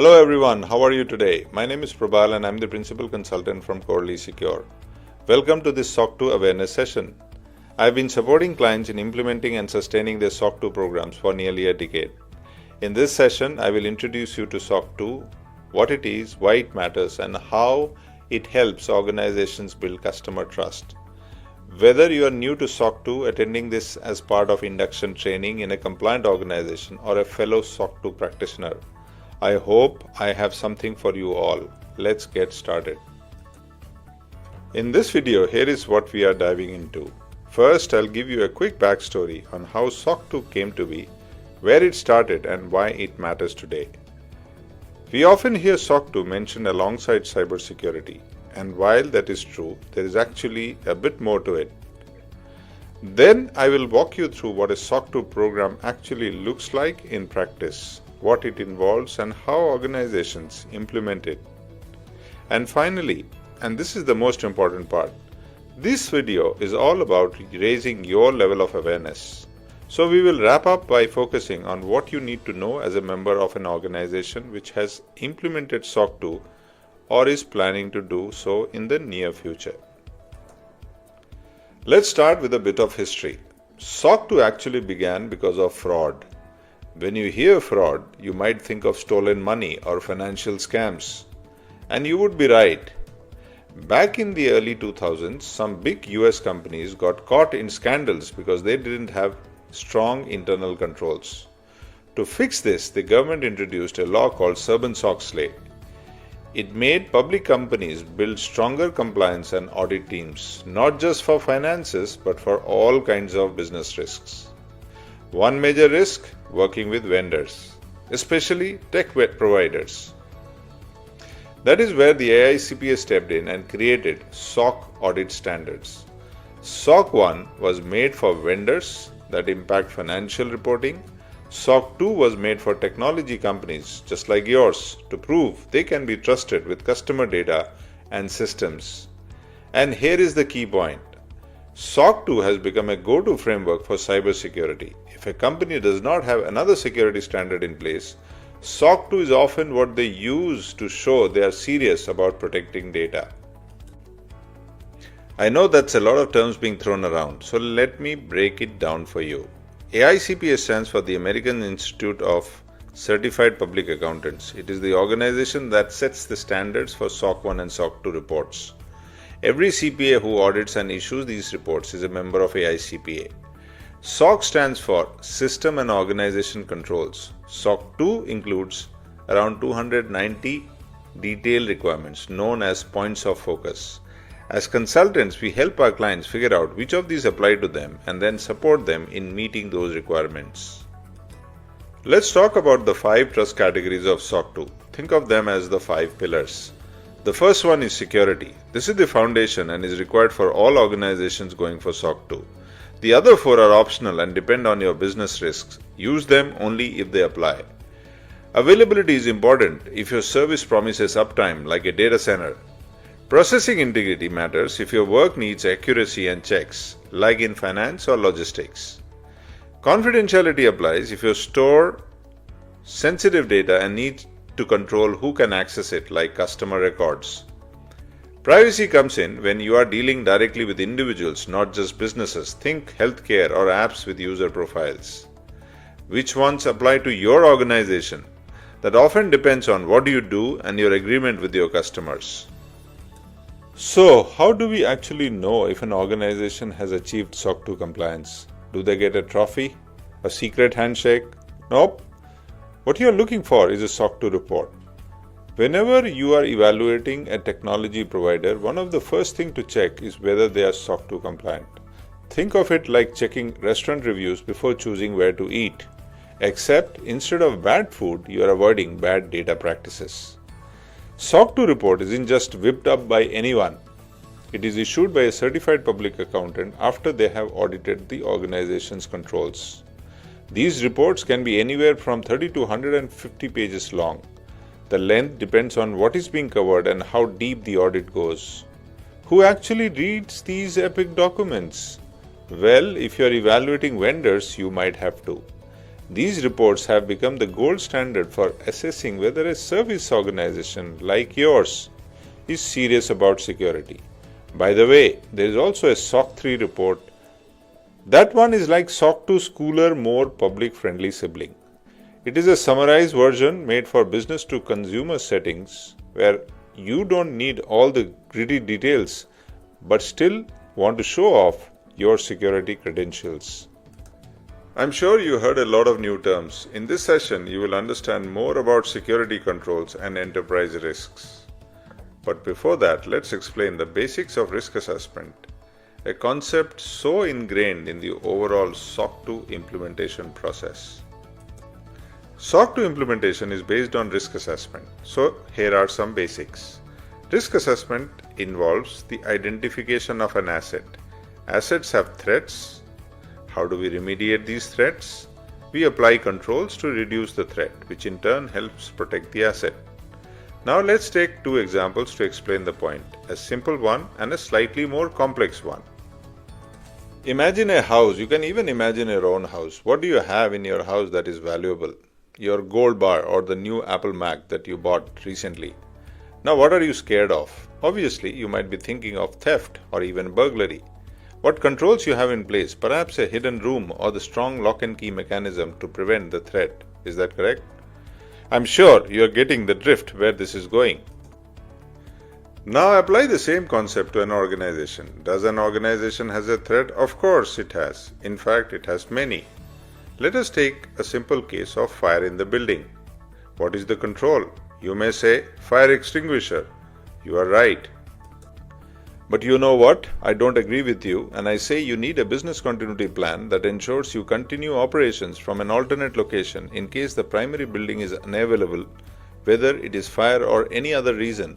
Hello everyone, how are you today? My name is Prabal and I'm the Principal Consultant from Corley Secure. Welcome to this SOC 2 awareness session. I've been supporting clients in implementing and sustaining their SOC 2 programs for nearly a decade. In this session, I will introduce you to SOC 2, what it is, why it matters, and how it helps organizations build customer trust. Whether you are new to SOC 2, attending this as part of induction training in a compliant organization, or a fellow SOC 2 practitioner, I hope I have something for you all. Let's get started. In this video, here is what we are diving into. First, I'll give you a quick backstory on how SOC 2 came to be, where it started, and why it matters today. We often hear SOC 2 mentioned alongside cybersecurity, and while that is true, there is actually a bit more to it. Then I will walk you through what a SOC 2 program actually looks like in practice, what it involves, and how organizations implement it. And finally, and this is the most important part, this video is all about raising your level of awareness. So we will wrap up by focusing on what you need to know as a member of an organization which has implemented SOC 2 or is planning to do so in the near future. Let's start with a bit of history. SOC 2 actually began because of fraud. When you hear fraud, you might think of stolen money or financial scams. And you would be right. Back in the early 2000s, some big US companies got caught in scandals because they didn't have strong internal controls. To fix this, the government introduced a law called Sarbanes-Oxley. It made public companies build stronger compliance and audit teams, not just for finances, but for all kinds of business risks. One major risk, working with vendors, especially tech providers. That is where the AICPA stepped in and created SOC audit standards. SOC 1 was made for vendors that impact financial reporting. SOC 2 was made for technology companies just like yours to prove they can be trusted with customer data and systems. And here is the key point. SOC 2 has become a go-to framework for cybersecurity. If a company does not have another security standard in place, SOC 2 is often what they use to show they are serious about protecting data. I know that's a lot of terms being thrown around, so let me break it down for you. AICPA stands for the American Institute of Certified Public Accountants. It is the organization that sets the standards for SOC 1 and SOC 2 reports. Every CPA who audits and issues these reports is a member of AICPA. SOC stands for System and Organization Controls. SOC 2 includes around 290 detailed requirements known as points of focus. As consultants, we help our clients figure out which of these apply to them and then support them in meeting those requirements. Let's talk about the 5 trust categories of SOC 2. Think of them as the 5 pillars. The first one is security. This is the foundation and is required for all organizations going for SOC 2. The other 4 are optional and depend on your business risks. Use them only if they apply. Availability is important if your service promises uptime like a data center. Processing integrity matters if your work needs accuracy and checks, like in finance or logistics. Confidentiality applies if you store sensitive data and need to control who can access it, like customer records. Privacy comes in when you are dealing directly with individuals, not just businesses. Think healthcare or apps with user profiles. Which ones apply to your organization? That often depends on what you do and your agreement with your customers. So, how do we actually know if an organization has achieved SOC 2 compliance? Do they get a trophy? A secret handshake? Nope. What you are looking for is a SOC 2 report. Whenever you are evaluating a technology provider, one of the first things to check is whether they are SOC 2 compliant. Think of it like checking restaurant reviews before choosing where to eat. Except instead of bad food, you are avoiding bad data practices. SOC 2 report isn't just whipped up by anyone. It is issued by a certified public accountant after they have audited the organization's controls. These reports can be anywhere from 30 to 150 pages long. The length depends on what is being covered and how deep the audit goes. Who actually reads these epic documents? Well, if you are evaluating vendors, you might have to. These reports have become the gold standard for assessing whether a service organization like yours is serious about security. By the way, there is also a SOC 3 report. That one is like SOC 2's cooler, more public-friendly sibling. It is a summarized version made for business to consumer settings where you don't need all the gritty details but still want to show off your security credentials. I'm sure you heard a lot of new terms. In this session, you will understand more about security controls and enterprise risks. But before that, let's explain the basics of risk assessment, a concept so ingrained in the overall SOC 2 implementation process. SOC 2 implementation is based on risk assessment. So here are some basics. Risk assessment involves the identification of an asset. Assets have threats. How do we remediate these threats? We apply controls to reduce the threat, which in turn helps protect the asset. Now let's take two examples to explain the point, a simple one and a slightly more complex one. Imagine a house. You can even imagine your own house. What do you have in your house that is valuable? Your gold bar or the new Apple Mac that you bought recently. Now what are you scared of? Obviously, you might be thinking of theft or even burglary. What controls you have in place? Perhaps a hidden room or the strong lock and key mechanism to prevent the threat. Is that correct? I'm sure you are getting the drift where this is going. Now apply the same concept to an organization. Does an organization has a threat? Of course it has. In fact, it has many. Let us take a simple case of fire in the building. What is the control? You may say, fire extinguisher. You are right. But you know what? I don't agree with you, and I say you need a business continuity plan that ensures you continue operations from an alternate location in case the primary building is unavailable, whether it is fire or any other reason.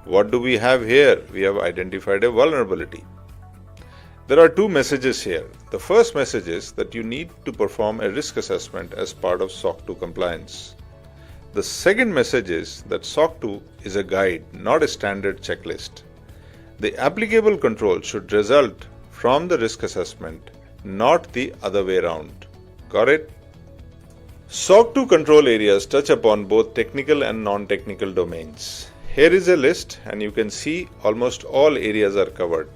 What do we have here? We have identified a vulnerability. There are two messages here. The first message is that you need to perform a risk assessment as part of SOC 2 compliance. The second message is that SOC 2 is a guide, not a standard checklist. The applicable control should result from the risk assessment, not the other way around. Got it? SOC 2 control areas touch upon both technical and non-technical domains. Here is a list and you can see almost all areas are covered.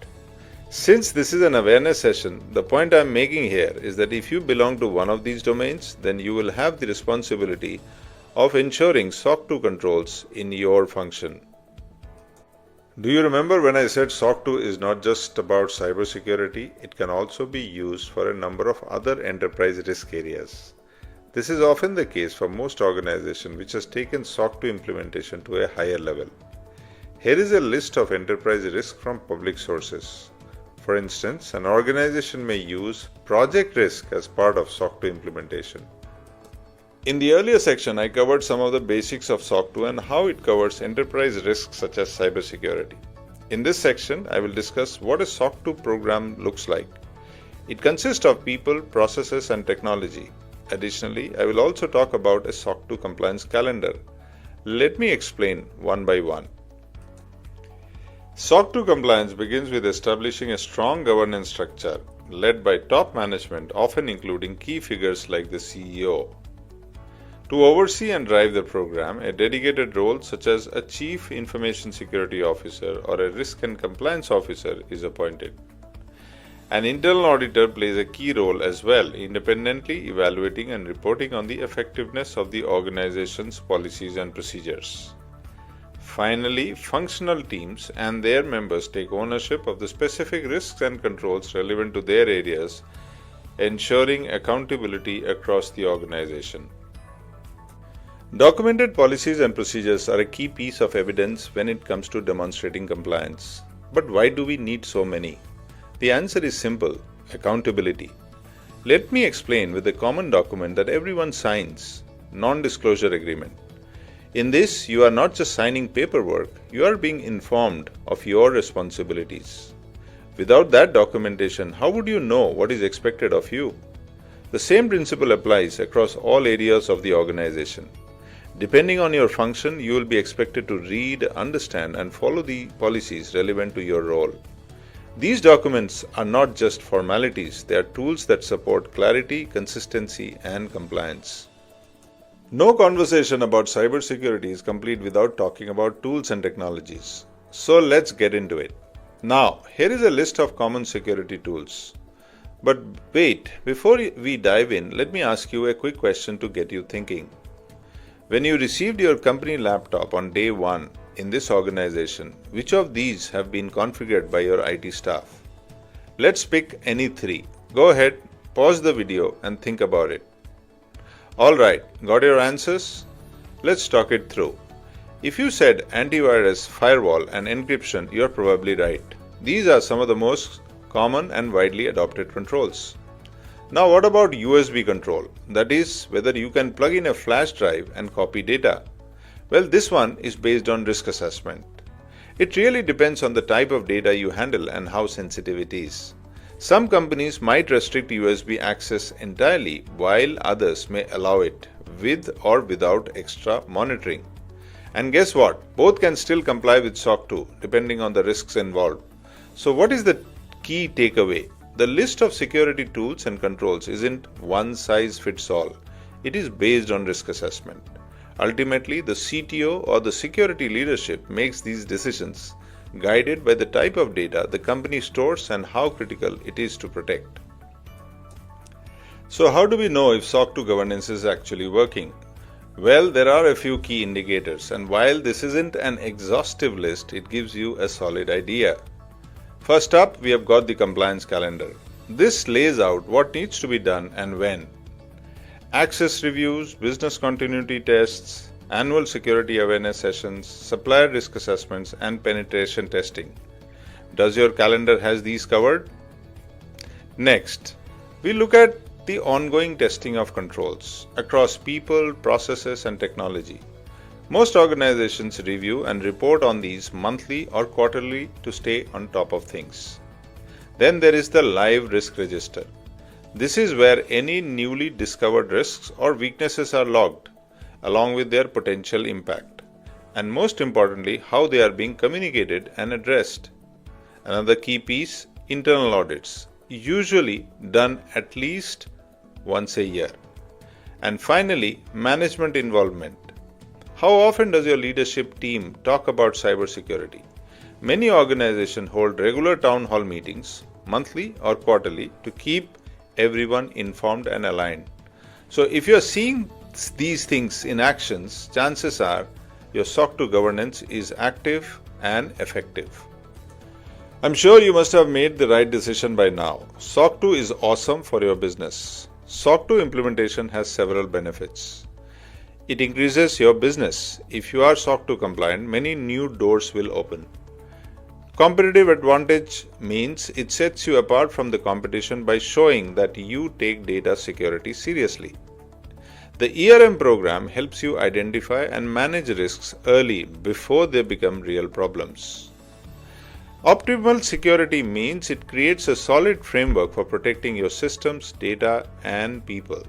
Since this is an awareness session, the point I am making here is that if you belong to one of these domains, then you will have the responsibility of ensuring SOC 2 controls in your function. Do you remember when I said SOC 2 is not just about cybersecurity? It can also be used for a number of other enterprise risk areas. This is often the case for most organizations which has taken SOC 2 implementation to a higher level. Here is a list of enterprise risk from public sources. For instance, an organization may use project risk as part of SOC 2 implementation. In the earlier section, I covered some of the basics of SOC 2 and how it covers enterprise risks such as cybersecurity. In this section, I will discuss what a SOC 2 program looks like. It consists of people, processes, and technology. Additionally, I will also talk about a SOC 2 compliance calendar. Let me explain one by one. SOC 2 compliance begins with establishing a strong governance structure led by top management, often including key figures like the CEO. To oversee and drive the program, a dedicated role such as a Chief Information Security Officer or a Risk and Compliance Officer is appointed. An internal auditor plays a key role as well, independently evaluating and reporting on the effectiveness of the organization's policies and procedures. Finally, functional teams and their members take ownership of the specific risks and controls relevant to their areas, ensuring accountability across the organization. Documented policies and procedures are a key piece of evidence when it comes to demonstrating compliance. But why do we need so many? The answer is simple: accountability. Let me explain with a common document that everyone signs, non-disclosure agreement. In this, you are not just signing paperwork, you are being informed of your responsibilities. Without that documentation, how would you know what is expected of you? The same principle applies across all areas of the organization. Depending on your function, you will be expected to read, understand, and follow the policies relevant to your role. These documents are not just formalities, they are tools that support clarity, consistency, and compliance. No conversation about cybersecurity is complete without talking about tools and technologies. So let's get into it. Now, here is a list of common security tools. But wait, before we dive in, let me ask you a quick question to get you thinking. When you received your company laptop on day 1 in this organization, which of these have been configured by your IT staff? Let's pick any 3. Go ahead, pause the video and think about it. Alright, got your answers? Let's talk it through. If you said antivirus, firewall and encryption, you're probably right. These are some of the most common and widely adopted controls. Now what about USB control? That is, whether you can plug in a flash drive and copy data. Well, this one is based on risk assessment. It really depends on the type of data you handle and how sensitive it is. Some companies might restrict USB access entirely, while others may allow it with or without extra monitoring. And guess what? Both can still comply with SOC 2 depending on the risks involved. So what is the key takeaway? The list of security tools and controls isn't one size fits all. It is based on risk assessment. Ultimately, the CTO or the security leadership makes these decisions, guided by the type of data the company stores and how critical it is to protect. So how do we know if SOC 2 governance is actually working? Well, there are a few key indicators, and while this isn't an exhaustive list, it gives you a solid idea. First up, we have got the compliance calendar. This lays out what needs to be done and when. Access reviews, business continuity tests, annual security awareness sessions, supplier risk assessments, and penetration testing. Does your calendar has these covered? Next, we look at the ongoing testing of controls across people, processes, and technology. Most organizations review and report on these monthly or quarterly to stay on top of things. Then there is the live risk register. This is where any newly discovered risks or weaknesses are logged, along with their potential impact, and most importantly, how they are being communicated and addressed. Another key piece, internal audits, usually done at least once a year. And finally, management involvement. How often does your leadership team talk about cybersecurity? Many organizations hold regular town hall meetings, monthly or quarterly, to keep everyone informed and aligned. So if you are seeing these things in actions, chances are your SOC 2 governance is active and effective. I'm sure you must have made the right decision by now. SOC 2 is awesome for your business. SOC 2 implementation has several benefits. It increases your business. If you are SOC 2 compliant, many new doors will open. Competitive advantage means it sets you apart from the competition by showing that you take data security seriously. The ERM program helps you identify and manage risks early before they become real problems. Optimal security means it creates a solid framework for protecting your systems, data, and people.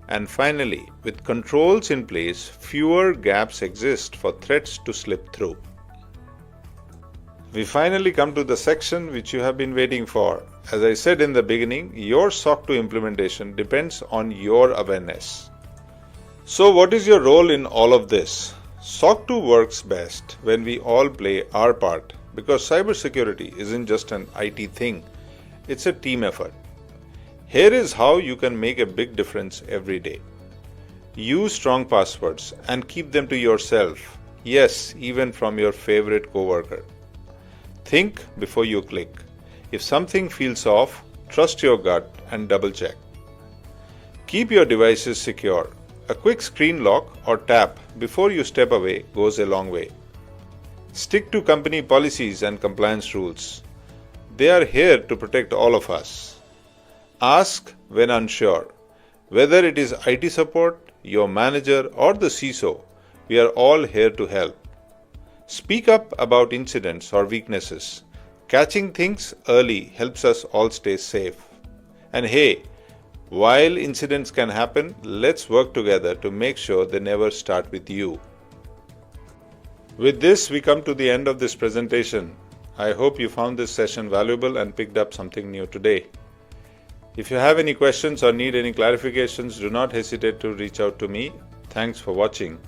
And finally, with controls in place, fewer gaps exist for threats to slip through. We finally come to the section which you have been waiting for. As I said in the beginning, your SOC 2 implementation depends on your awareness. So what is your role in all of this? SOC 2 works best when we all play our part, because cybersecurity isn't just an IT thing, it's a team effort. Here is how you can make a big difference every day. Use strong passwords and keep them to yourself. Yes, even from your favorite coworker. Think before you click. If something feels off, trust your gut and double check. Keep your devices secure. A quick screen lock or tap before you step away goes a long way. Stick to company policies and compliance rules. They are here to protect all of us. Ask when unsure. Whether it is IT support, your manager, or the CISO, we are all here to help. Speak up about incidents or weaknesses. Catching things early helps us all stay safe. And hey, while incidents can happen, let's work together to make sure they never start with you. With this, we come to the end of this presentation. I hope you found this session valuable and picked up something new today. If you have any questions or need any clarifications, do not hesitate to reach out to me. Thanks for watching.